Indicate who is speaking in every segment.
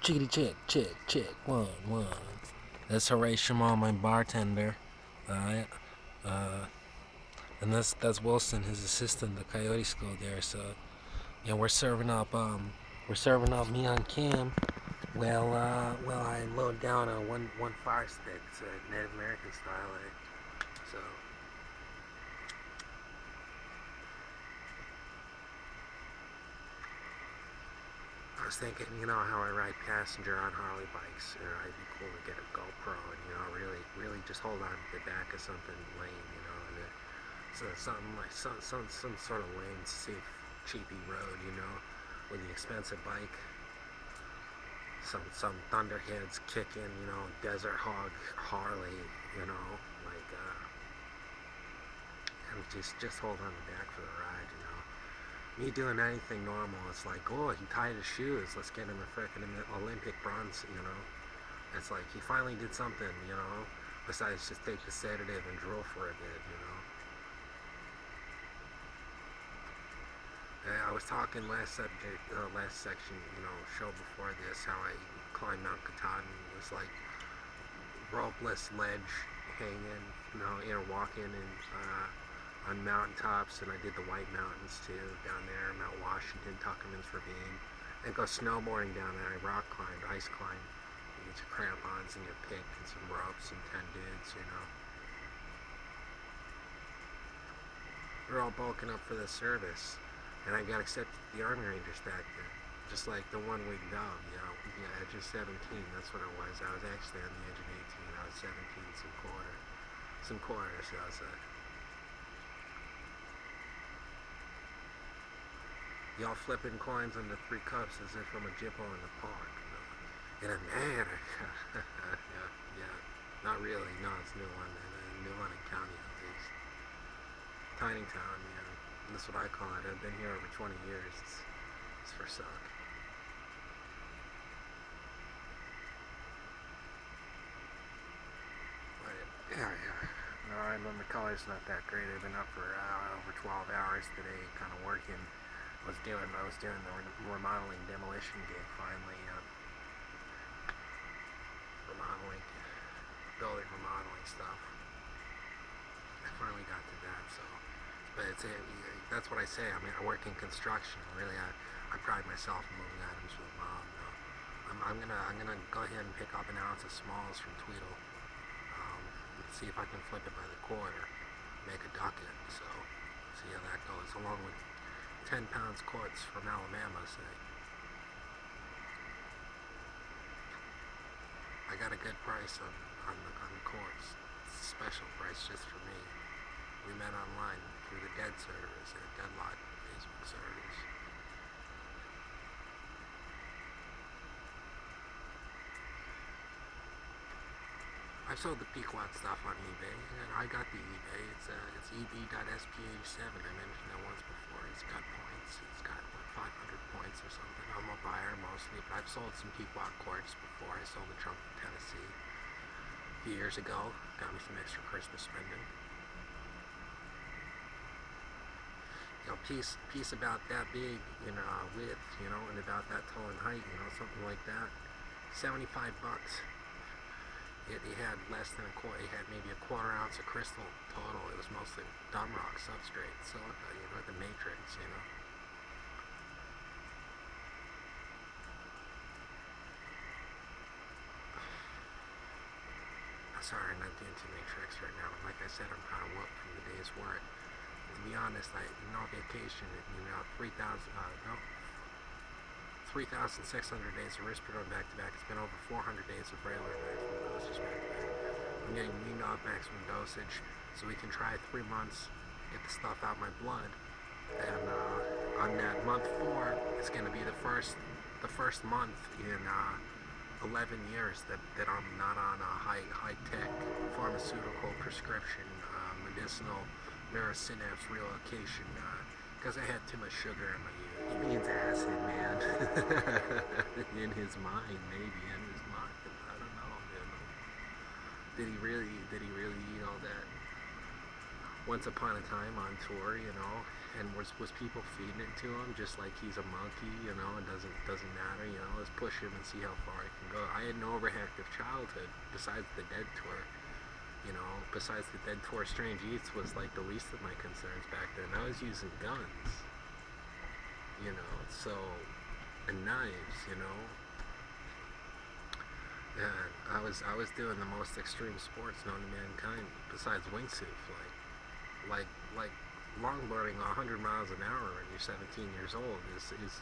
Speaker 1: Chickity check, check, check, one. That's Horatio, my bartender. Alright. Uh, and that's Wilson, his assistant, the Coyote School there. So, yeah, we're serving up me on Cam. Well, I load down a one fire stick. It's a Native American style, So, I was thinking, how I ride passenger on Harley bikes. It'd be cool to get a GoPro and, really just hold on to the back of something lame, and so something like some sort of lame, safe, cheapy road, with the expensive bike. Some thunderheads kicking, desert hog Harley, like and just hold on the back for the ride. Me doing anything normal, it's like, oh, he tied his shoes. Let's get him a freaking Olympic bronze. It's like he finally did something. Besides just take the sedative and drool for a bit. I was talking last section, show before this, how I climbed Mount Katahdin. It was like ropeless ledge hanging, walking and on mountaintops, and I did the White Mountains too down there, Mount Washington, Tuckerman's Ravine, and go snowboarding down there. I rock climbed, ice climbed. You get your crampons and your pick and some ropes and 10 dudes. We're all bulking up for the service, and I got accepted to the Army Rangers back then, just like the one week dog. Yeah, at just 17, that's what it was. I was actually on the edge of 18. I was 17, some quarters. So I was y'all flipping coins on the 3 cups as if I'm a jippo in the park. In America. yeah. Not really. No, it's New London. New London County, at least. Tiny town, yeah. That's what I call it. I've been here over 20 years. It's for suck. But, yeah. No, I remember color's not that great. I've been up for over 12 hours today, kind of working. I was doing the remodeling demolition gig finally. Remodeling, building remodeling stuff. I finally got to that, so. But that's what I say. I mean, I work in construction. Really, I pride myself in moving items with mom. I'm gonna go ahead and pick up an ounce of Smalls from Tweedle. See if I can flip it by the quarter, make a ducat. So, see how that goes. Along with 10 pounds quartz from Alabama, say. I got a good price on the quartz. It's a special price just for me. We met online through the Dead service, a Deadlock Facebook service. I sold the Pequot stuff on eBay, and I got the eBay. It's eb.sph7. I mentioned that once before. It's got points. It's got 500 points or something. I'm a buyer mostly, but I've sold some Pequot quartz before. I sold a trunk in Tennessee a few years ago. Got me some extra Christmas spending. Piece about that big in width, and about that tall in height, something like that. $75. It had less than a quarter. It had maybe a quarter ounce of crystal total. It was mostly dumb rock substrate, silica, the matrix, Sorry, I'm not doing too many tricks right now. Like I said, I'm kind of whooped from the day's work. To be honest, vacation, 3,600 days of Risperdal back to back. It's been over 400 days of Vraylar maximum dosage back to back. I'm getting weaned off maximum dosage, so we can try 3 months, get the stuff out my blood. And on that month 4, it's going to be the first month in 11 years that I'm not on a high-tech pharmaceutical prescription medicinal neurosynapse relocation because I had too much sugar in my youth. He means acid, man. In his mind, maybe in his mind. I don't know, man. Did he really eat all that? once upon a time on tour, and was people feeding it to him just like he's a monkey, it doesn't matter, let's push him and see how far he can go. I had no overactive childhood besides the Dead Tour. Besides the Dead Tour, Strange Eats was like the least of my concerns back then. I was using guns, so, and knives, and I was doing the most extreme sports known to mankind besides wingsuit flight. Like longboarding 100 miles an hour when you're 17 years old is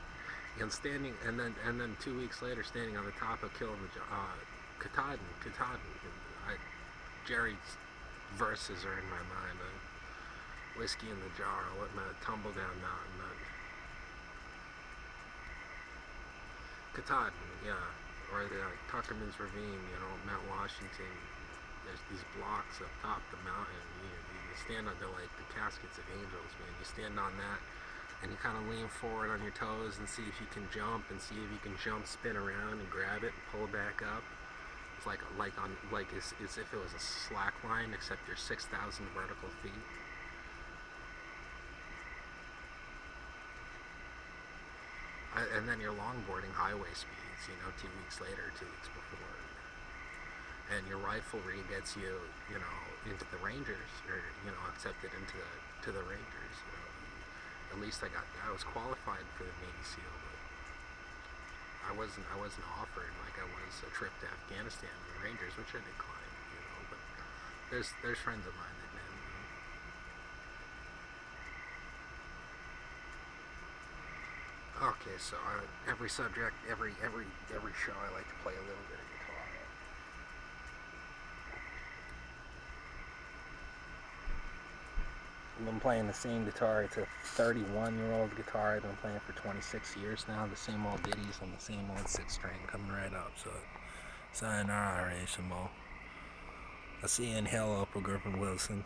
Speaker 1: and standing, and then 2 weeks later standing on the top of Katahdin. Jerry's verses are in my mind. Whiskey in the jar, I'll let my tumble down mountain. Katahdin, yeah, or the Tuckerman's Ravine, Mount Washington. There's these blocks up top the mountain. You stand under like the caskets of angels, man. You stand on that, and you kind of lean forward on your toes and see if you can jump, spin around and grab it and pull back up. It's like as if it was a slack line, except you're 6,000 vertical feet. And then you're longboarding highway speeds, 2 weeks later, 2 weeks before. And your riflery gets you, into the Rangers, or, accepted into the Rangers. At least I was qualified for the Navy SEAL, but I wasn't offered like I was a trip to Afghanistan with the Rangers, which I declined, but there's friends of mine that did. Okay, so every subject, every show, I like to play a little bit of guitar. I've been playing the same guitar. It's a 31-year-old guitar. I've been playing for 26 years now. The same old ditties on the same old 6-string coming right up. So, sayonara, Racimo. I'll see you in hell, Upper Griffin Wilson.